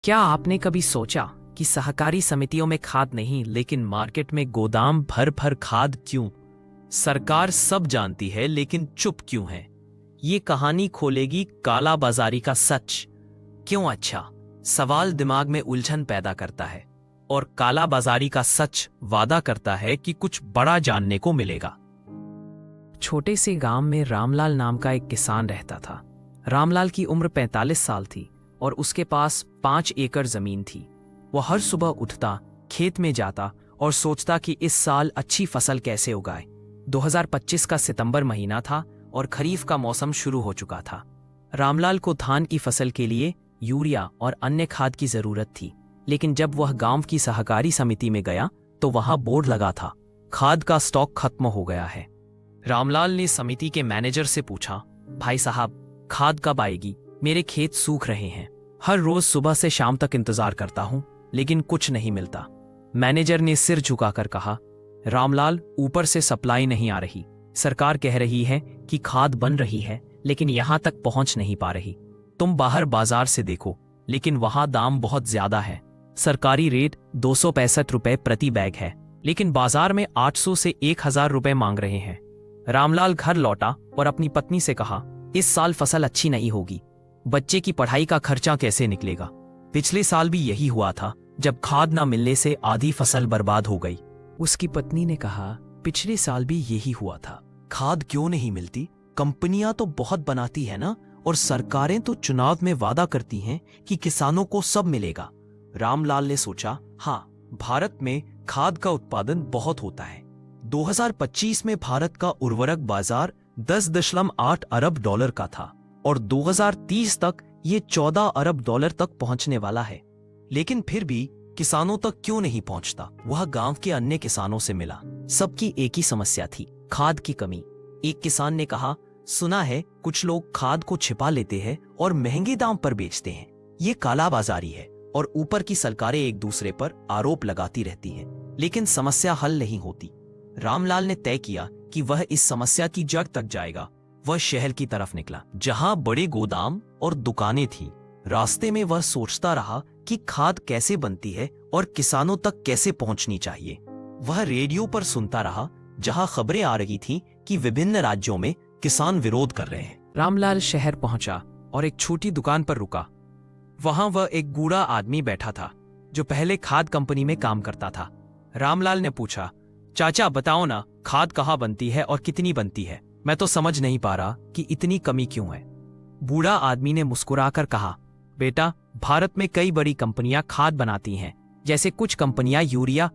क्या आपने कभी सोचा कि सहकारी समितियों में खाद नहीं लेकिन मार्केट में गोदाम भर भर खाद क्यों? सरकार सब जानती है लेकिन चुप क्यों है? ये कहानी खोलेगी काला बाजारी का सच। क्यों? अच्छा सवाल दिमाग में उलझन पैदा करता है और काला बाजारी का सच वादा करता है कि कुछ बड़ा जानने को मिलेगा। छोटे से गांव में रामलाल नाम का एक किसान रहता था। रामलाल की उम्र 45 साल थी और उसके पास 5 एकड़ जमीन थी। वह हर सुबह उठता, खेत में जाता और सोचता कि इस साल अच्छी फसल कैसे उगाए। 2025 का सितंबर महीना था और खरीफ का मौसम शुरू हो चुका था। रामलाल को धान की फसल के लिए यूरिया और अन्य खाद की जरूरत थी, लेकिन जब वह गांव की सहकारी समिति में गया तो वहां बोर्ड लगा था, खाद का स्टॉक खत्म हो गया है। रामलाल ने समिति के मैनेजर से पूछा, भाई साहब खाद कब आएगी? मेरे खेत सूख रहे हैं। हर रोज सुबह से शाम तक इंतजार करता हूं लेकिन कुछ नहीं मिलता। मैनेजर ने सिर झुकाकर कहा, रामलाल ऊपर से सप्लाई नहीं आ रही। सरकार कह रही है कि खाद बन रही है लेकिन यहां तक पहुंच नहीं पा रही। तुम बाहर बाजार से देखो लेकिन वहां दाम बहुत ज्यादा है। सरकारी रेट 265 रुपए प्रति बैग है लेकिन बाजार में 800 से 1000 रुपए मांग रहे हैं। रामलाल घर लौटा और अपनी पत्नी से कहा, इस साल फसल अच्छी नहीं होगी। बच्चे की पढ़ाई का खर्चा कैसे निकलेगा? पिछले साल भी यही हुआ था, जब खाद न मिलने से आधी फसल बर्बाद हो गई। उसकी पत्नी ने कहा, पिछले साल भी यही हुआ था। खाद क्यों नहीं मिलती? कंपनियां तो बहुत बनाती है ना, और सरकारें तो चुनाव में वादा करती हैं कि किसानों को सब मिलेगा। रामलाल ने सोचा, हाँ भारत में खाद का उत्पादन बहुत होता है। 2025 में भारत का उर्वरक बाजार 10.8 अरब डॉलर का था और 2030 तक ये 14 अरब डॉलर तक पहुंचने वाला है। लेकिन फिर भी किसानों तक क्यों नहीं पहुंचता? वह गांव के अन्य किसानों से मिला। सबकी एक ही समस्या थी, खाद की कमी। एक किसान ने कहा, सुना है कुछ लोग खाद को छिपा लेते हैं और महंगे दाम पर बेचते हैं। ये काला बाजारी है और ऊपर की सरकारें एक दूसरे पर आरोप लगाती रहती हैं, लेकिन समस्या हल नहीं होती। रामलाल ने तय किया कि वह इस समस्या की जड़ तक जाएगा। वह शहर की तरफ निकला, जहां बड़े गोदाम और दुकानें थीं। रास्ते में वह सोचता रहा कि खाद कैसे बनती है और किसानों तक कैसे पहुंचनी चाहिए। वह रेडियो पर सुनता रहा, जहां खबरें आ रही थीं कि विभिन्न राज्यों में किसान विरोध कर रहे हैं। रामलाल शहर पहुंचा और एक छोटी दुकान पर रुका। वहां वह एक बूढ़ा आदमी बैठा था, जो पहले खाद कंपनी में काम करता था। रामलाल ने पूछा, चाचा बताओ ना, खाद कहाँ बनती है और कितनी बनती है? मैं तो समझ नहीं पा रहा कि इतनी कमी क्यों है। बूढ़ा आदमी ने मुस्कुराकर कहा, बेटा भारत में कई बड़ी कंपनियां खाद बनाती हैं। जैसे कुछ कंपनियां यूरिया,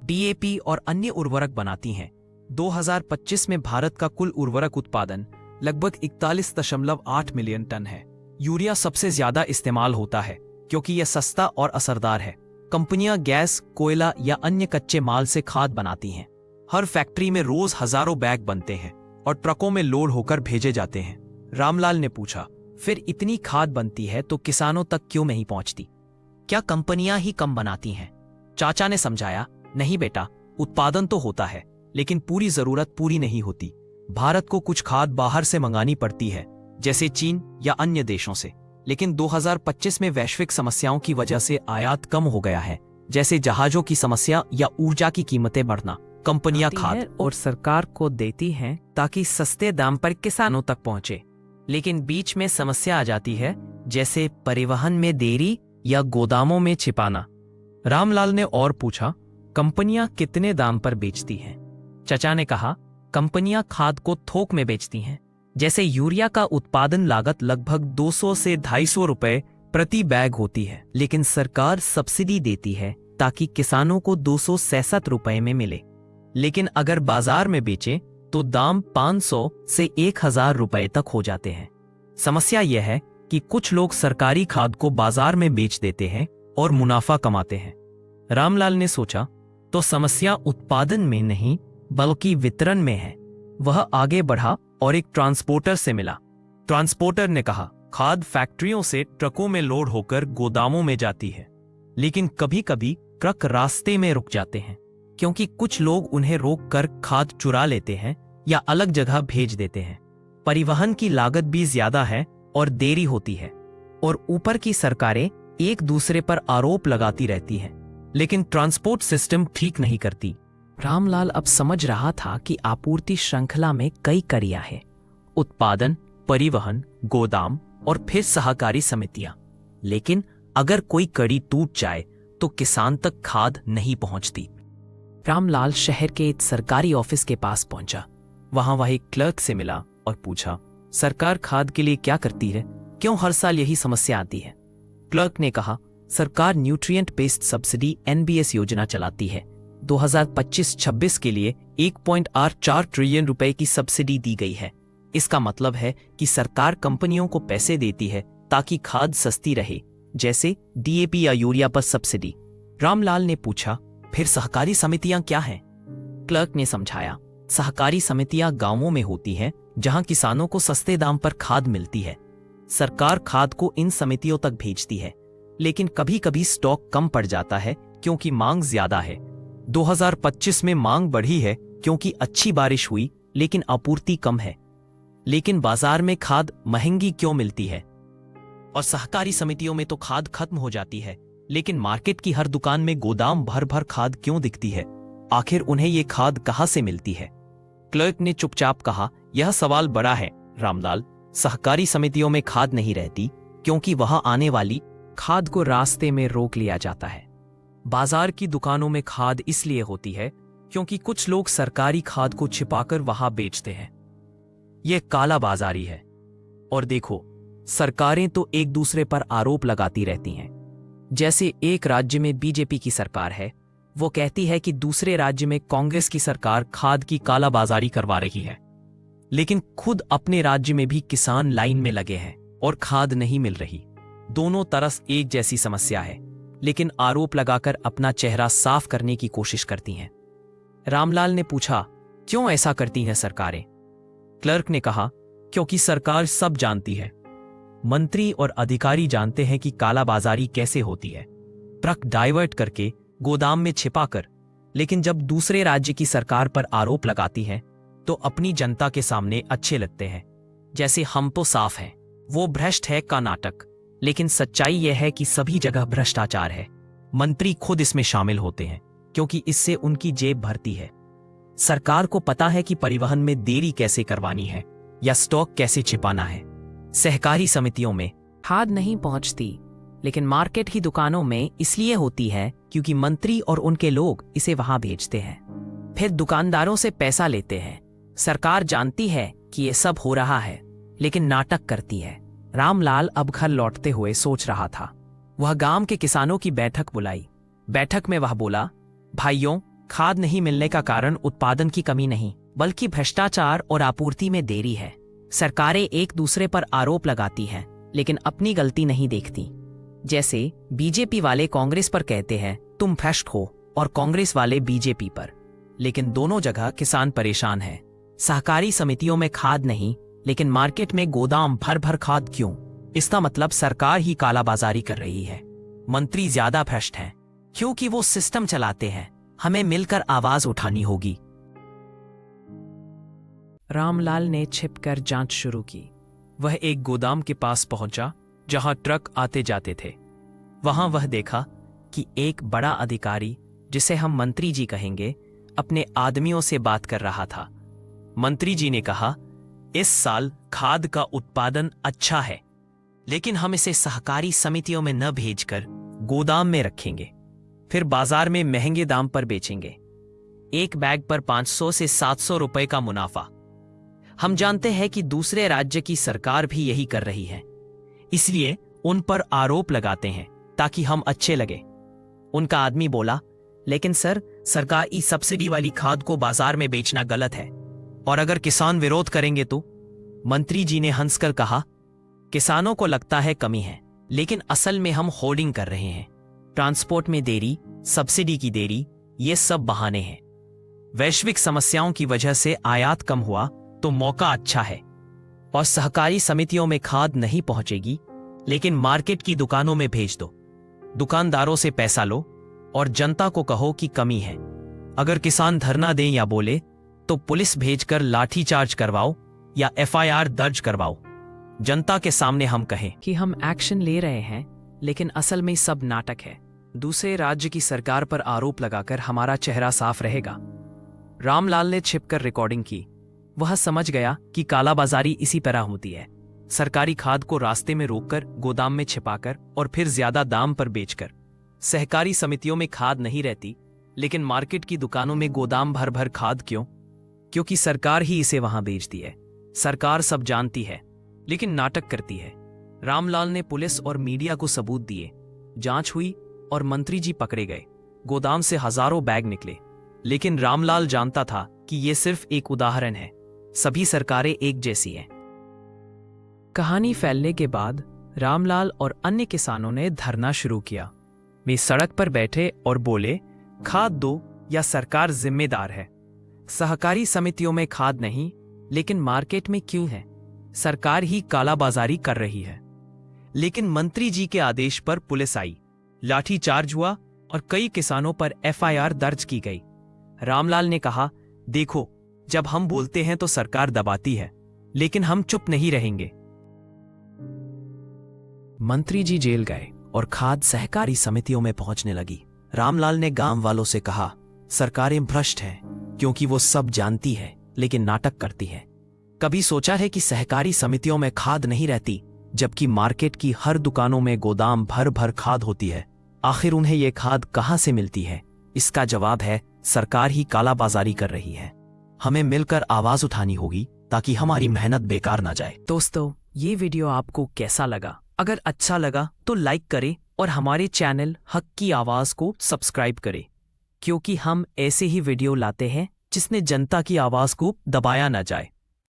डीएपी और अन्य उर्वरक बनाती हैं। 2025 में भारत का कुल उर्वरक उत्पादन लगभग 41.8 मिलियन टन है। यूरिया सबसे ज्यादा इस्तेमाल होता है क्योंकि यह सस्ता और असरदार है। कंपनियां गैस, कोयला या अन्य कच्चे माल से खाद बनाती हैं। हर फैक्ट्री में रोज हजारों बैग बनते हैं और ट्रकों में लोड होकर भेजे जाते हैं। रामलाल ने पूछा, फिर इतनी खाद बनती है तो किसानों तक क्यों नहीं पहुंचती? क्या कंपनियां ही कम बनाती हैं? चाचा ने समझाया, नहीं बेटा, उत्पादन तो होता है लेकिन पूरी जरूरत पूरी नहीं होती। भारत को कुछ खाद बाहर से मंगानी पड़ती है, जैसे चीन या अन्य देशों से। लेकिन 2025 में वैश्विक समस्याओं की वजह से आयात कम हो गया है, जैसे जहाजों की समस्या या ऊर्जा की कीमतें बढ़ना। कंपनियां खाद और सरकार को देती हैं ताकि सस्ते दाम पर किसानों तक पहुंचे, लेकिन बीच में समस्या आ जाती है, जैसे परिवहन में देरी या गोदामों में छिपाना। रामलाल ने और पूछा, कंपनियां कितने दाम पर बेचती हैं? चचा ने कहा, कंपनियां खाद को थोक में बेचती हैं। जैसे यूरिया का उत्पादन लागत लगभग 200 से 250 रुपए प्रति बैग होती है, लेकिन सरकार सब्सिडी देती है ताकि किसानों को 267 रुपए में मिले। लेकिन अगर बाजार में बेचें तो दाम 500 से 1000 रुपए तक हो जाते हैं। समस्या यह है कि कुछ लोग सरकारी खाद को बाजार में बेच देते हैं और मुनाफा कमाते हैं। रामलाल ने सोचा, तो समस्या उत्पादन में नहीं बल्कि वितरण में है। वह आगे बढ़ा और एक ट्रांसपोर्टर से मिला। ट्रांसपोर्टर ने कहा, खाद फैक्ट्रियों से ट्रकों में लोड होकर गोदामों में जाती है, लेकिन कभी कभी ट्रक रास्ते में रुक जाते हैं क्योंकि कुछ लोग उन्हें रोककर खाद चुरा लेते हैं या अलग जगह भेज देते हैं। परिवहन की लागत भी ज्यादा है और देरी होती है, और ऊपर की सरकारें एक दूसरे पर आरोप लगाती रहती हैं, लेकिन ट्रांसपोर्ट सिस्टम ठीक नहीं करती। रामलाल अब समझ रहा था कि आपूर्ति श्रृंखला में कई कड़ियां हैं, उत्पादन, परिवहन, गोदाम और फिर सहकारी समितियां। लेकिन अगर कोई कड़ी टूट जाए तो किसान तक खाद नहीं पहुंचती। रामलाल शहर के एक सरकारी ऑफिस के पास पहुंचा। वहां वह एक क्लर्क से मिला और पूछा, सरकार खाद के लिए क्या करती है? क्यों हर साल यही समस्या आती है? क्लर्क ने कहा, सरकार न्यूट्रिएंट बेस्ड सब्सिडी NBS योजना चलाती है। 2025-26 के लिए 1.84 ट्रिलियन रुपए की सब्सिडी दी गई है। इसका मतलब है कि सरकार कंपनियों को पैसे देती है ताकि खाद सस्ती रहे, जैसे DAP या यूरिया पर सब्सिडी। रामलाल ने पूछा, फिर सहकारी समितियां क्या हैं? क्लर्क ने समझाया, सहकारी समितियां गांवों में होती हैं जहां किसानों को सस्ते दाम पर खाद मिलती है। सरकार खाद को इन समितियों तक भेजती है, लेकिन कभी कभी स्टॉक कम पड़ जाता है क्योंकि मांग ज्यादा है। 2025 में मांग बढ़ी है क्योंकि अच्छी बारिश हुई, लेकिन आपूर्ति कम है। लेकिन बाजार में खाद महंगी क्यों मिलती है? और सहकारी समितियों में तो खाद खत्म हो जाती है, लेकिन मार्केट की हर दुकान में गोदाम भर भर खाद क्यों दिखती है? आखिर उन्हें ये खाद कहां से मिलती है? क्लर्क ने चुपचाप कहा, यह सवाल बड़ा है रामलाल। सहकारी समितियों में खाद नहीं रहती क्योंकि वहां आने वाली खाद को रास्ते में रोक लिया जाता है। बाजार की दुकानों में खाद इसलिए होती है क्योंकि कुछ लोग सरकारी खाद को छिपाकर वहां बेचते हैं। यह काला बाजारी है। और देखो, सरकारें तो एक दूसरे पर आरोप लगाती रहती हैं। जैसे एक राज्य में बीजेपी की सरकार है, वो कहती है कि दूसरे राज्य में कांग्रेस की सरकार खाद की कालाबाजारी करवा रही है, लेकिन खुद अपने राज्य में भी किसान लाइन में लगे हैं और खाद नहीं मिल रही। दोनों तरफ एक जैसी समस्या है, लेकिन आरोप लगाकर अपना चेहरा साफ करने की कोशिश करती हैं। रामलाल ने पूछा, क्यों ऐसा करती हैं सरकारें? क्लर्क ने कहा, क्योंकि सरकार सब जानती है। मंत्री और अधिकारी जानते हैं कि कालाबाजारी कैसे होती है, ट्रक डाइवर्ट करके, गोदाम में छिपाकर। लेकिन जब दूसरे राज्य की सरकार पर आरोप लगाती हैं तो अपनी जनता के सामने अच्छे लगते हैं, जैसे हम तो साफ हैं, वो भ्रष्ट है का नाटक। लेकिन सच्चाई यह है कि सभी जगह भ्रष्टाचार है। मंत्री खुद इसमें शामिल होते हैं क्योंकि इससे उनकी जेब भरती है। सरकार को पता है कि परिवहन में देरी कैसे करवानी है या स्टॉक कैसे छिपाना है। सहकारी समितियों में खाद नहीं पहुंचती, लेकिन मार्केट की दुकानों में इसलिए होती है क्योंकि मंत्री और उनके लोग इसे वहां भेजते हैं, फिर दुकानदारों से पैसा लेते हैं। सरकार जानती है कि ये सब हो रहा है, लेकिन नाटक करती है। रामलाल अब घर लौटते हुए सोच रहा था। वह गांव के किसानों की बैठक बुलाई। बैठक में वह बोला, भाइयों, खाद नहीं मिलने का कारण उत्पादन की कमी नहीं, बल्कि भ्रष्टाचार और आपूर्ति में देरी है। सरकारें एक दूसरे पर आरोप लगाती हैं, लेकिन अपनी गलती नहीं देखती। जैसे बीजेपी वाले कांग्रेस पर कहते हैं तुम भ्रष्ट हो, और कांग्रेस वाले बीजेपी पर, लेकिन दोनों जगह किसान परेशान है। सहकारी समितियों में खाद नहीं, लेकिन मार्केट में गोदाम भर भर खाद क्यों? इसका मतलब सरकार ही कालाबाजारी कर रही है। मंत्री ज्यादा भ्रष्ट हैं क्योंकि वो सिस्टम चलाते हैं। हमें मिलकर आवाज उठानी होगी। रामलाल ने छिपकर जांच शुरू की। वह एक गोदाम के पास पहुंचा जहां ट्रक आते जाते थे। वहां वह देखा कि एक बड़ा अधिकारी, जिसे हम मंत्री जी कहेंगे, अपने आदमियों से बात कर रहा था। मंत्री जी ने कहा, इस साल खाद का उत्पादन अच्छा है, लेकिन हम इसे सहकारी समितियों में न भेजकर गोदाम में रखेंगे, फिर बाजार में महंगे दाम पर बेचेंगे। एक बैग पर 500 से 700 रुपए का मुनाफा। हम जानते हैं कि दूसरे राज्य की सरकार भी यही कर रही है, इसलिए उन पर आरोप लगाते हैं ताकि हम अच्छे लगे। उनका आदमी बोला, लेकिन सर, सरकारी सब्सिडी वाली खाद को बाजार में बेचना गलत है, और अगर किसान विरोध करेंगे तो? मंत्री जी ने हंसकर कहा, किसानों को लगता है कमी है, लेकिन असल में हम होर्डिंग कर रहे हैं। ट्रांसपोर्ट में देरी, सब्सिडी की देरी, ये सब बहाने हैं। वैश्विक समस्याओं की वजह से आयात कम हुआ तो मौका अच्छा है। और सहकारी समितियों में खाद नहीं पहुंचेगी, लेकिन मार्केट की दुकानों में भेज दो। दुकानदारों से पैसा लो और जनता को कहो कि कमी है। अगर किसान धरना दें या बोले तो पुलिस भेजकर लाठीचार्ज करवाओ या FIR दर्ज करवाओ। जनता के सामने हम कहें कि हम एक्शन ले रहे हैं, लेकिन असल में सब नाटक है। दूसरे राज्य की सरकार पर आरोप लगाकर हमारा चेहरा साफ रहेगा। रामलाल ने छिपकर रिकॉर्डिंग की। वह समझ गया कि कालाबाजारी इसी तरह होती है। सरकारी खाद को रास्ते में रोककर, गोदाम में छिपाकर और फिर ज्यादा दाम पर बेचकर। सहकारी समितियों में खाद नहीं रहती, लेकिन मार्केट की दुकानों में गोदाम भर भर खाद क्यों? क्योंकि सरकार ही इसे वहां बेचती है। सरकार सब जानती है, लेकिन नाटक करती है। रामलाल ने पुलिस और मीडिया को सबूत दिए। जांच हुई और मंत्री जी पकड़े गए। गोदाम से हजारों बैग निकले। लेकिन रामलाल जानता था कि यह सिर्फ एक उदाहरण है। सभी सरकारें एक जैसी हैं। कहानी फैलने के बाद रामलाल और अन्य किसानों ने धरना शुरू किया। वे सड़क पर बैठे और बोले, खाद दो या सरकार जिम्मेदार है। सहकारी समितियों में खाद नहीं, लेकिन मार्केट में क्यों है? सरकार ही कालाबाजारी कर रही है। लेकिन मंत्री जी के आदेश पर पुलिस आई, लाठीचार्ज हुआ और कई किसानों पर एफआईआर दर्ज की गई। रामलाल ने कहा, देखो, जब हम बोलते हैं तो सरकार दबाती है, लेकिन हम चुप नहीं रहेंगे। मंत्री जी जेल गए और खाद सहकारी समितियों में पहुंचने लगी। रामलाल ने गांव वालों से कहा, सरकारें भ्रष्ट हैं, क्योंकि वो सब जानती है लेकिन नाटक करती है। कभी सोचा है कि सहकारी समितियों में खाद नहीं रहती, जबकि मार्केट की हर दुकानों में गोदाम भर भर खाद होती है? आखिर उन्हें ये खाद कहां से मिलती है? इसका जवाब है, सरकार ही कालाबाजारी कर रही है। हमें मिलकर आवाज उठानी होगी ताकि हमारी मेहनत बेकार ना जाए। दोस्तों, ये वीडियो आपको कैसा लगा? अगर अच्छा लगा तो लाइक करें और हमारे चैनल हक की आवाज को सब्सक्राइब करें, क्योंकि हम ऐसे ही वीडियो लाते हैं जिसने जनता की आवाज को दबाया ना जाए।